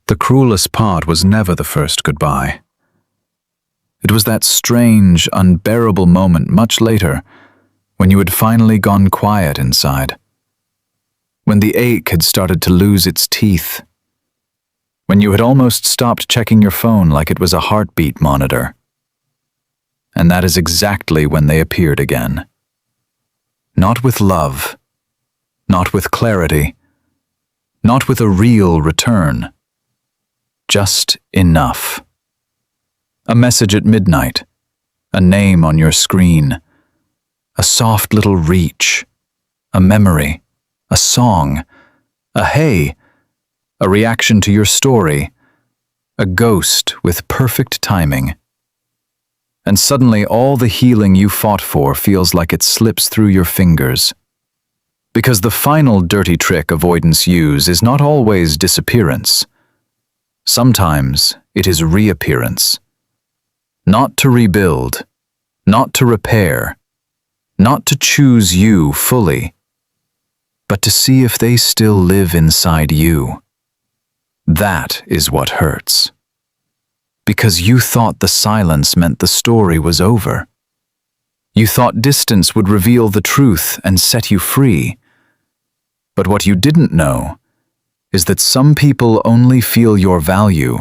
The cruelest part was never the first goodbye. It was that strange, unbearable moment much later, when you had finally gone quiet inside. When the ache had started to lose its teeth. When you had almost stopped checking your phone like it was a heartbeat monitor. And that is exactly when they appeared again. Not with love, not with clarity, not with a real return. Just enough. A message at midnight, a name on your screen, a soft little reach, a memory, a song, a hey, a reaction to your story, a ghost with perfect timing. And suddenly all the healing you fought for feels like it slips through your fingers. Because the final dirty trick avoidants use is not always disappearance. Sometimes it is reappearance. Not to rebuild, not to repair, not to choose you fully, but to see if they still live inside you. That is what hurts. Because you thought the silence meant the story was over. You thought distance would reveal the truth and set you free. But what you didn't know is that some people only feel your value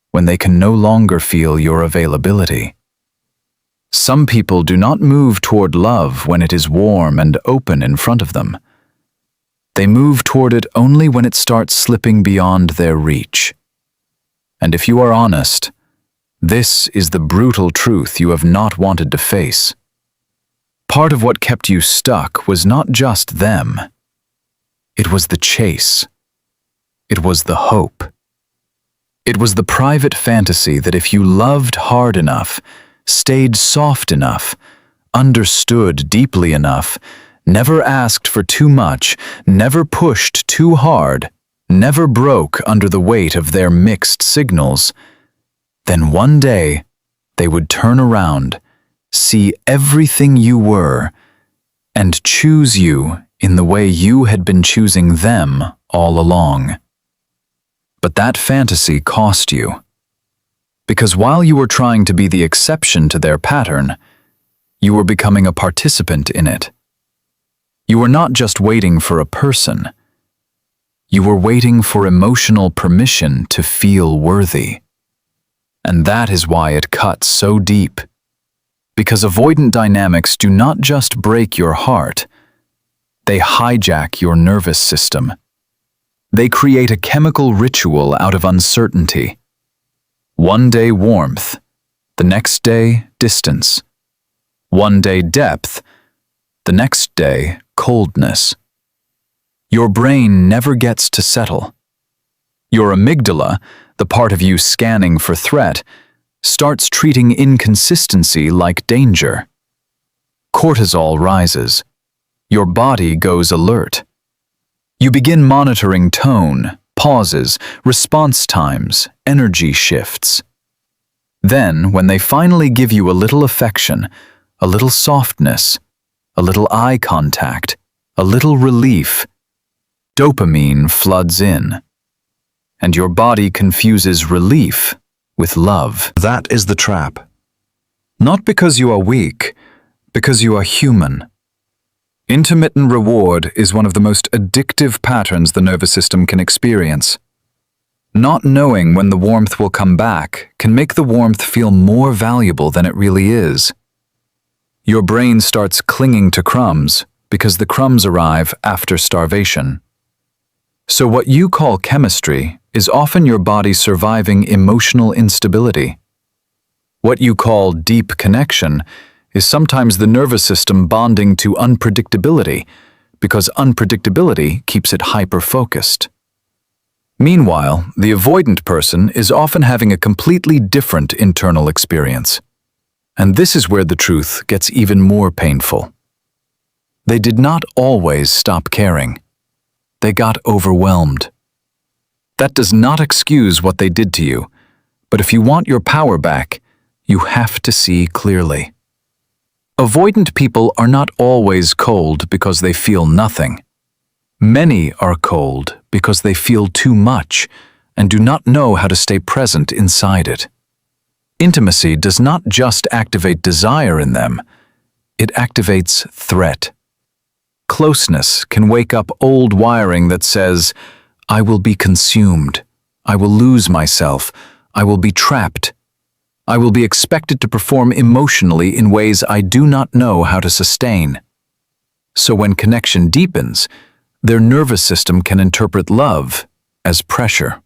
when they can no longer feel your availability. Some people do not move toward love when it is warm and open in front of them. They move toward it only when it starts slipping beyond their reach. And if you are honest, this is the brutal truth you have not wanted to face. Part of what kept you stuck was not just them. It was the chase. It was the hope. It was the private fantasy that if you loved hard enough, stayed soft enough, understood deeply enough, never asked for too much, never pushed too hard, never broke under the weight of their mixed signals, then one day they would turn around, see everything you were, and choose you in the way you had been choosing them all along. But that fantasy cost you. Because while you were trying to be the exception to their pattern, you were becoming a participant in it. You were not just waiting for a person. You were waiting for emotional permission to feel worthy. And that is why it cuts so deep. Because avoidant dynamics do not just break your heart, they hijack your nervous system. They create a chemical ritual out of uncertainty. One day warmth, the next day distance. One day depth, the next day coldness. Your brain never gets to settle. Your amygdala, the part of you scanning for threat, starts treating inconsistency like danger. Cortisol rises. Your body goes alert. You begin monitoring tone, pauses, response times, energy shifts. Then, when they finally give you a little affection, a little softness, a little eye contact, a little relief, dopamine floods in. And your body confuses relief with love. That is the trap. Not because you are weak, because you are human. Intermittent reward is one of the most addictive patterns the nervous system can experience. Not knowing when the warmth will come back can make the warmth feel more valuable than it really is. Your brain starts clinging to crumbs because the crumbs arrive after starvation. So what you call chemistry is often your body surviving emotional instability. What you call deep connection is sometimes the nervous system bonding to unpredictability, because unpredictability keeps it hyper-focused. Meanwhile, the avoidant person is often having a completely different internal experience. And this is where the truth gets even more painful. They did not always stop caring. They got overwhelmed. That does not excuse what they did to you, but if you want your power back, you have to see clearly. Avoidant people are not always cold because they feel nothing. Many are cold because they feel too much, and do not know how to stay present inside it. Intimacy does not just activate desire in them, it activates threat. Closeness can wake up old wiring that says, "I will be consumed, I will lose myself, I will be trapped, I will be expected to perform emotionally in ways I do not know how to sustain." So when connection deepens, their nervous system can interpret love as pressure.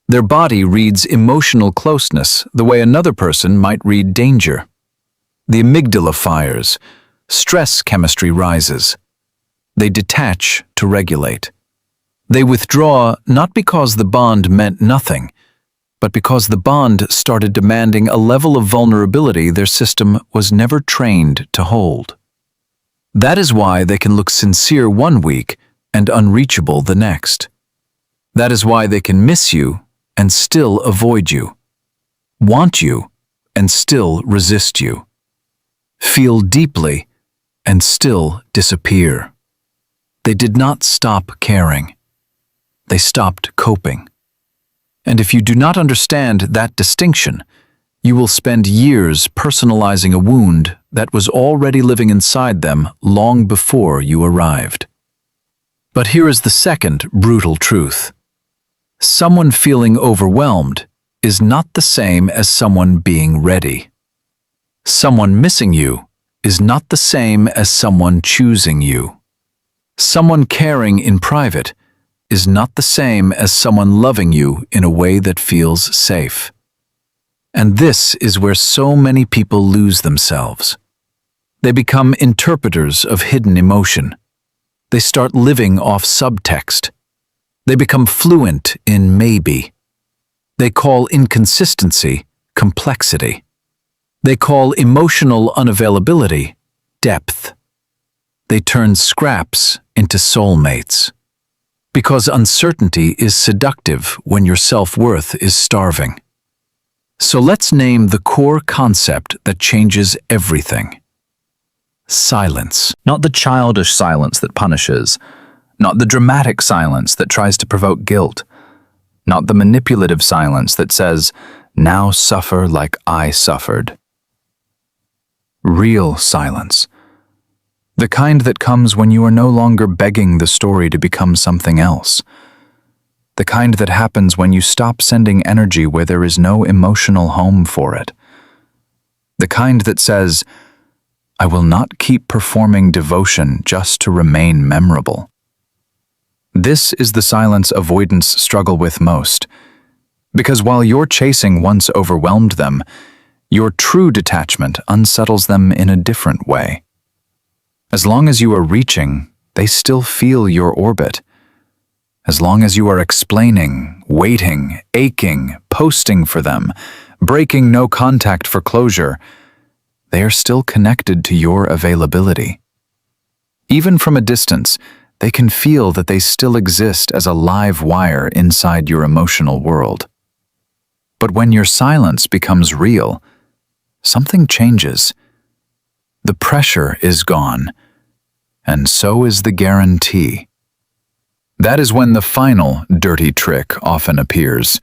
Their body reads emotional closeness the way another person might read danger. The amygdala fires, stress chemistry rises. They detach to regulate. They withdraw not because the bond meant nothing, but because the bond started demanding a level of vulnerability their system was never trained to hold. That is why they can look sincere one week and unreachable the next. That is why they can miss you and still avoid you, want you and still resist you, feel deeply and still disappear. They did not stop caring. They stopped coping. And if you do not understand that distinction, you will spend years personalizing a wound that was already living inside them long before you arrived. But here is the second brutal truth. Someone feeling overwhelmed is not the same as someone being ready. Someone missing you is not the same as someone choosing you. Someone caring in private is not the same as someone loving you in a way that feels safe. And this is where so many people lose themselves. They become interpreters of hidden emotion. They start living off subtext. They become fluent in maybe. They call inconsistency complexity. They call emotional unavailability depth. They turn scraps into soulmates. Because uncertainty is seductive when your self-worth is starving. So let's name the core concept that changes everything. Silence. Not the childish silence that punishes, not the dramatic silence that tries to provoke guilt, not the manipulative silence that says, "Now suffer like I suffered." Real silence. The kind that comes when you are no longer begging the story to become something else. The kind that happens when you stop sending energy where there is no emotional home for it. The kind that says, "I will not keep performing devotion just to remain memorable." This is the silence avoidants struggle with most. Because while your chasing once overwhelmed them, your true detachment unsettles them in a different way. As long as you are reaching, they still feel your orbit. As long as you are explaining, waiting, aching, posting for them, breaking no contact for closure, they are still connected to your availability. Even from a distance, they can feel that they still exist as a live wire inside your emotional world. But when your silence becomes real, something changes. The pressure is gone, and so is the guarantee. That is when the final dirty trick often appears.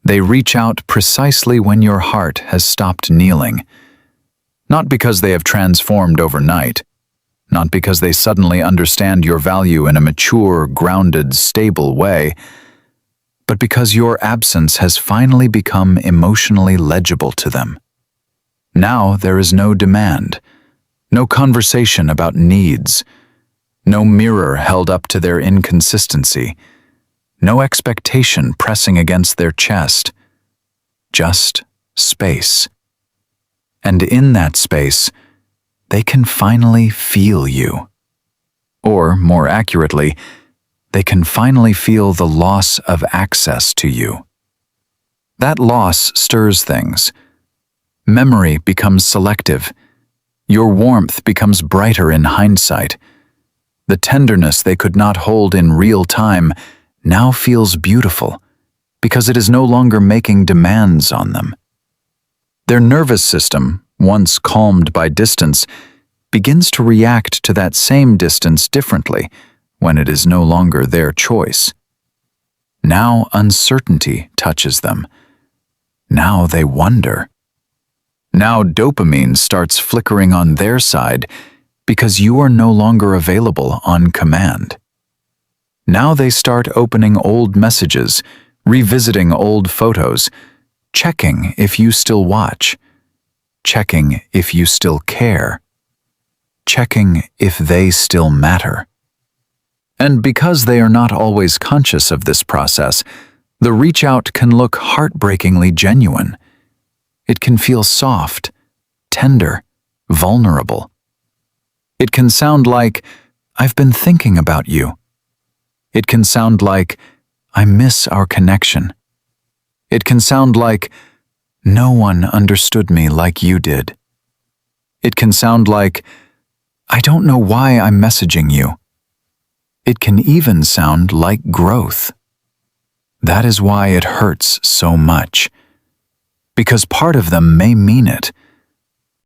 They reach out precisely when your heart has stopped kneeling. Not because they have transformed overnight, not because they suddenly understand your value in a mature, grounded, stable way, but because your absence has finally become emotionally legible to them. Now there is no demand, no conversation about needs, no mirror held up to their inconsistency, no expectation pressing against their chest, just space. And in that space, they can finally feel you. Or, more accurately, they can finally feel the loss of access to you. That loss stirs things. Memory becomes selective. Your warmth becomes brighter in hindsight. The tenderness they could not hold in real time now feels beautiful because it is no longer making demands on them. Their nervous system, once calmed by distance, begins to react to that same distance differently when it is no longer their choice. Now uncertainty touches them. Now they wonder. Now dopamine starts flickering on their side because you are no longer available on command. Now they start opening old messages, revisiting old photos, checking if you still watch, checking if you still care, checking if they still matter. And because they are not always conscious of this process, the reach out can look heartbreakingly genuine. It can feel soft, tender, vulnerable. It can sound like, "I've been thinking about you." It can sound like, "I miss our connection." It can sound like, "No one understood me like you did." It can sound like, "I don't know why I'm messaging you." It can even sound like growth. That is why it hurts so much. Because part of them may mean it.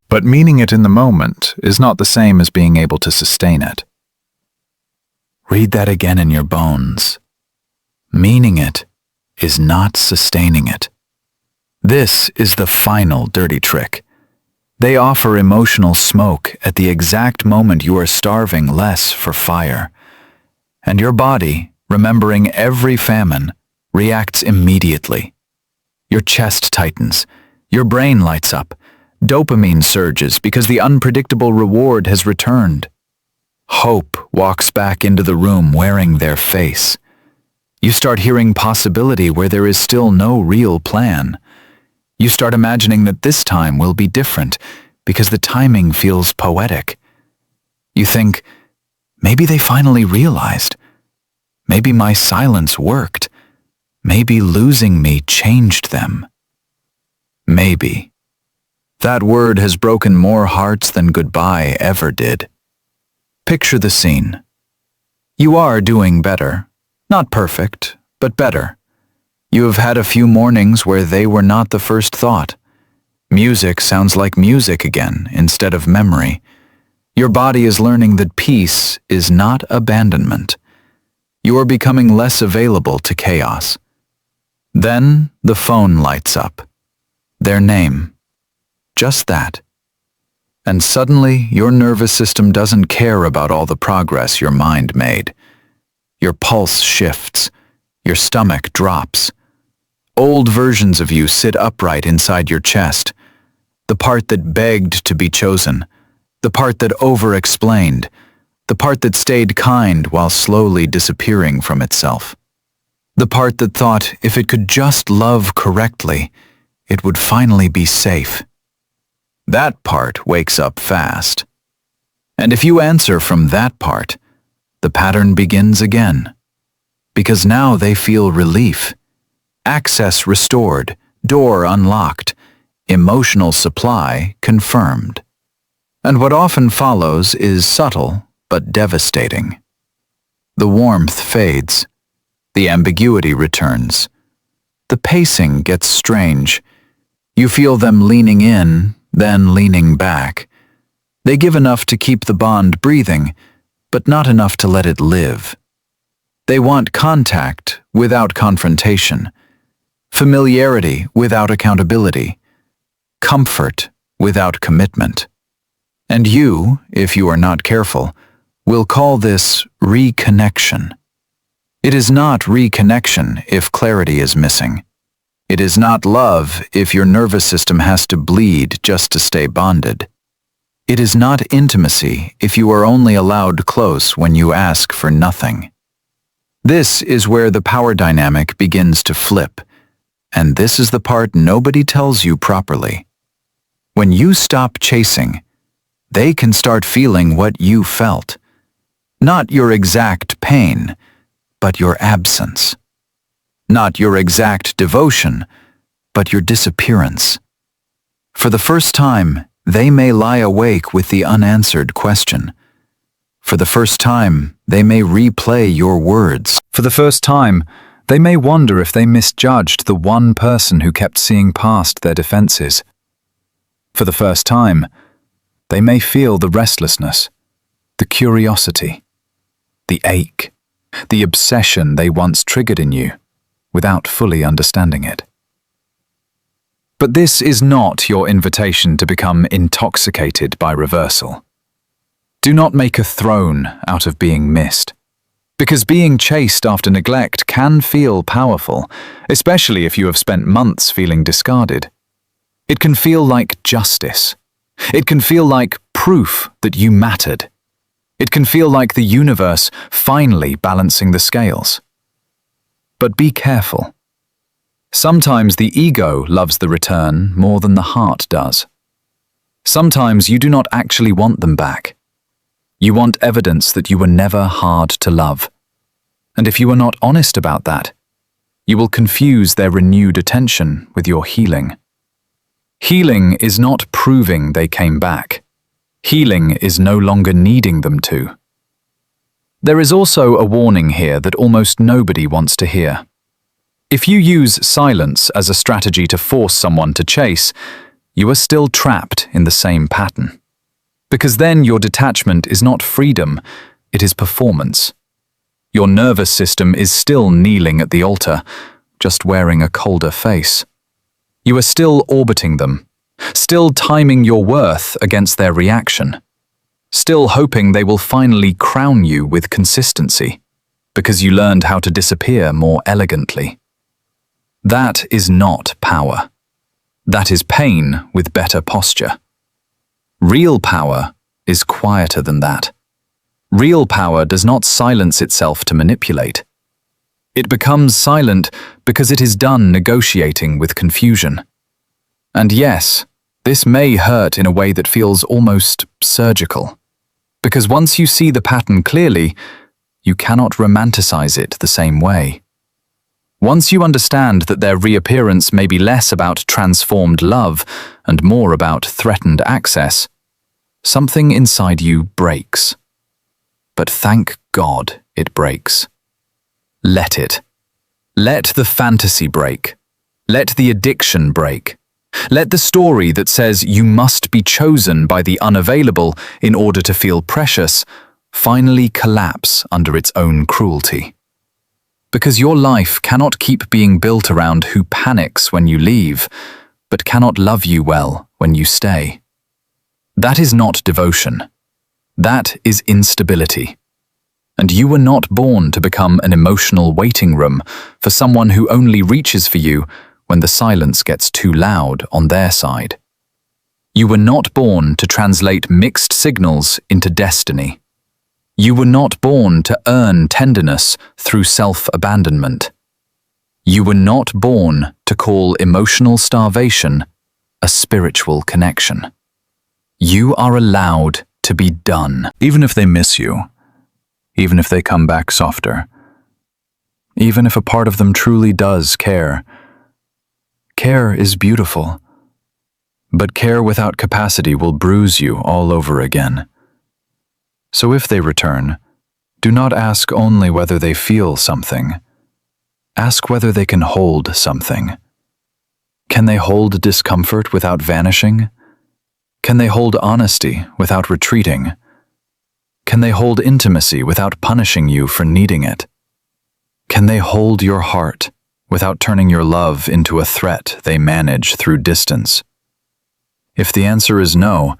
But meaning it in the moment is not the same as being able to sustain it. Read that again in your bones. Meaning it is not sustaining it. This is the final dirty trick. They offer emotional smoke at the exact moment you are starving less for fire. And your body, remembering every famine, reacts immediately. Your chest tightens, your brain lights up, dopamine surges because the unpredictable reward has returned. Hope walks back into the room wearing their face. You start hearing possibility where there is still no real plan. You start imagining that this time will be different because the timing feels poetic. You think, maybe they finally realized. Maybe my silence worked. Maybe losing me changed them. Maybe. That word has broken more hearts than goodbye ever did. Picture the scene. You are doing better. Not perfect, but better. You have had a few mornings where they were not the first thought. Music sounds like music again instead of memory. Your body is learning that peace is not abandonment. You are becoming less available to chaos. Then the phone lights up. Their name. Just that. And suddenly your nervous system doesn't care about all the progress your mind made. Your pulse shifts. Your stomach drops. Old versions of you sit upright inside your chest. The part that begged to be chosen. The part that over-explained. The part that stayed kind while slowly disappearing from itself. The part that thought if it could just love correctly, it would finally be safe. That part wakes up fast. And if you answer from that part, the pattern begins again. Because now they feel relief. Access restored, door unlocked, emotional supply confirmed. And what often follows is subtle but devastating. The warmth fades. The ambiguity returns. The pacing gets strange. You feel them leaning in, then leaning back. They give enough to keep the bond breathing, but not enough to let it live. They want contact without confrontation, familiarity without accountability, comfort without commitment. And you, if you are not careful, will call this reconnection. It is not reconnection if clarity is missing. It is not love if your nervous system has to bleed just to stay bonded. It is not intimacy if you are only allowed close when you ask for nothing. This is where the power dynamic begins to flip, and this is the part nobody tells you properly. When you stop chasing, they can start feeling what you felt. Not your exact pain, but your absence. Not your exact devotion, but your disappearance. For the first time, they may lie awake with the unanswered question. For the first time, they may replay your words. For the first time, they may wonder if they misjudged the one person who kept seeing past their defenses. For the first time, they may feel the restlessness, the curiosity, the ache, the obsession they once triggered in you. without fully understanding it. But this is not your invitation to become intoxicated by reversal. Do not make a throne out of being missed. Because being chased after neglect can feel powerful, especially if you have spent months feeling discarded. It can feel like justice. It can feel like proof that you mattered. It can feel like the universe finally balancing the scales. But be careful. Sometimes the ego loves the return more than the heart does. Sometimes you do not actually want them back. You want evidence that you were never hard to love. And if you are not honest about that, you will confuse their renewed attention with your healing. Healing is not proving they came back. Healing is no longer needing them to. There is also a warning here that almost nobody wants to hear. If you use silence as a strategy to force someone to chase, you are still trapped in the same pattern. Because then your detachment is not freedom, it is performance. Your nervous system is still kneeling at the altar, just wearing a colder face. You are still orbiting them, still timing your worth against their reaction, still hoping they will finally crown you with consistency, because you learned how to disappear more elegantly. That is not power. That is pain with better posture. Real power is quieter than that. Real power does not silence itself to manipulate. It becomes silent because it is done negotiating with confusion. And yes, this may hurt in a way that feels almost surgical. Because once you see the pattern clearly, you cannot romanticize it the same way. Once you understand that their reappearance may be less about transformed love and more about threatened access, something inside you breaks. But thank God it breaks. Let it. Let the fantasy break. Let the addiction break. Let the story that says you must be chosen by the unavailable in order to feel precious finally collapse under its own cruelty. Because your life cannot keep being built around who panics when you leave, but cannot love you well when you stay. That is not devotion. That is instability. And you were not born to become an emotional waiting room for someone who only reaches for you when the silence gets too loud on their side. You were not born to translate mixed signals into destiny. You were not born to earn tenderness through self-abandonment. You were not born to call emotional starvation a spiritual connection. You are allowed to be done. Even if they miss you, even if they come back softer, even if a part of them truly does care. Care is beautiful, but care without capacity will bruise you all over again. So if they return, do not ask only whether they feel something. Ask whether they can hold something. Can they hold discomfort without vanishing? Can they hold honesty without retreating? Can they hold intimacy without punishing you for needing it? Can they hold your heart without turning your love into a threat they manage through distance? If the answer is no,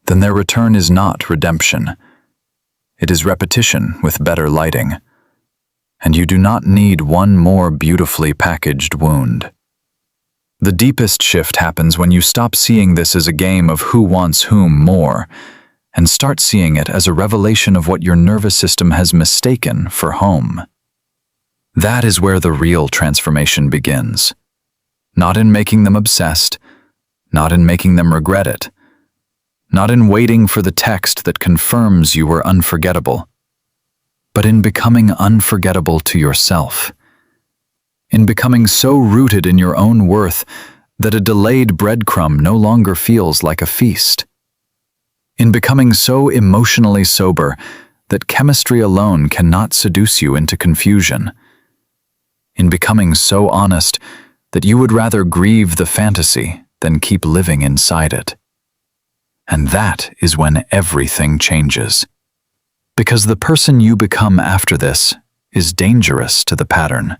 then their return is not redemption. It is repetition with better lighting. And you do not need one more beautifully packaged wound. The deepest shift happens when you stop seeing this as a game of who wants whom more, and start seeing it as a revelation of what your nervous system has mistaken for home. That is where the real transformation begins. Not in making them obsessed, not in making them regret it, not in waiting for the text that confirms you were unforgettable, but in becoming unforgettable to yourself. In becoming so rooted in your own worth that a delayed breadcrumb no longer feels like a feast. In becoming so emotionally sober that chemistry alone cannot seduce you into confusion. In becoming so honest that you would rather grieve the fantasy than keep living inside it. And that is when everything changes. Because the person you become after this is dangerous to the pattern.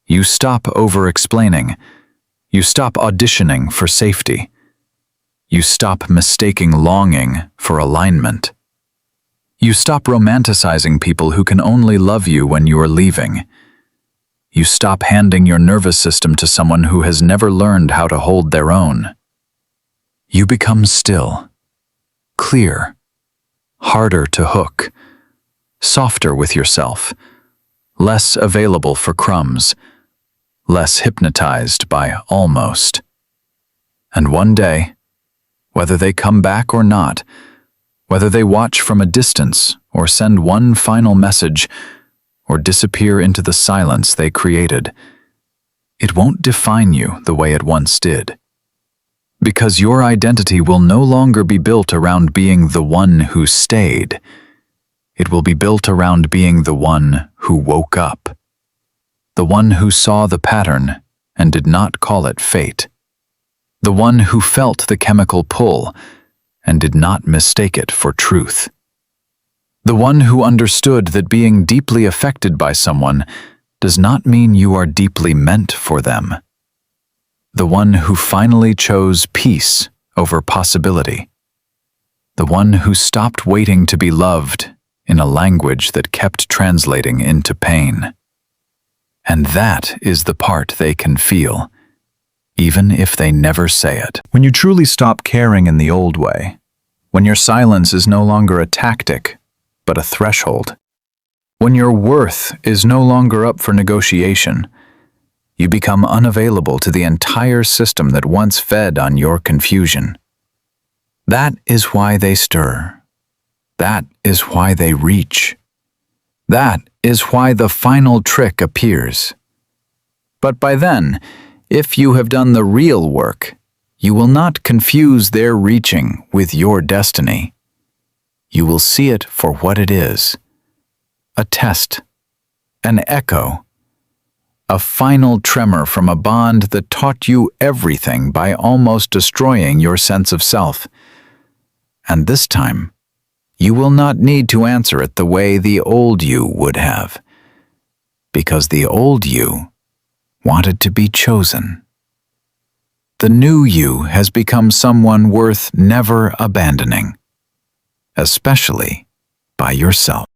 You stop over-explaining. You stop auditioning for safety. You stop mistaking longing for alignment. You stop romanticizing people who can only love you when you are leaving. You stop handing your nervous system to someone who has never learned how to hold their own. You become still, clear, harder to hook, softer with yourself, less available for crumbs, less hypnotized by almost. And one day, whether they come back or not, whether they watch from a distance or send one final message or disappear into the silence they created, it won't define you the way it once did. Because your identity will no longer be built around being the one who stayed. It will be built around being the one who woke up. The one who saw the pattern and did not call it fate. The one who felt the chemical pull and did not mistake it for truth. The one who understood that being deeply affected by someone does not mean you are deeply meant for them. The one who finally chose peace over possibility. The one who stopped waiting to be loved in a language that kept translating into pain. And that is the part they can feel, even if they never say it. When you truly stop caring in the old way, when your silence is no longer a tactic, but a threshold, when your worth is no longer up for negotiation, you become unavailable to the entire system that once fed on your confusion. That is why they stir. That is why they reach. That is why the final trick appears. But by then, if you have done the real work, you will not confuse their reaching with your destiny. You will see it for what it is: a test, an echo, a final tremor from a bond that taught you everything by almost destroying your sense of self. And this time, you will not need to answer it the way the old you would have, because the old you wanted to be chosen. The new you has become someone worth never abandoning, especially by yourself.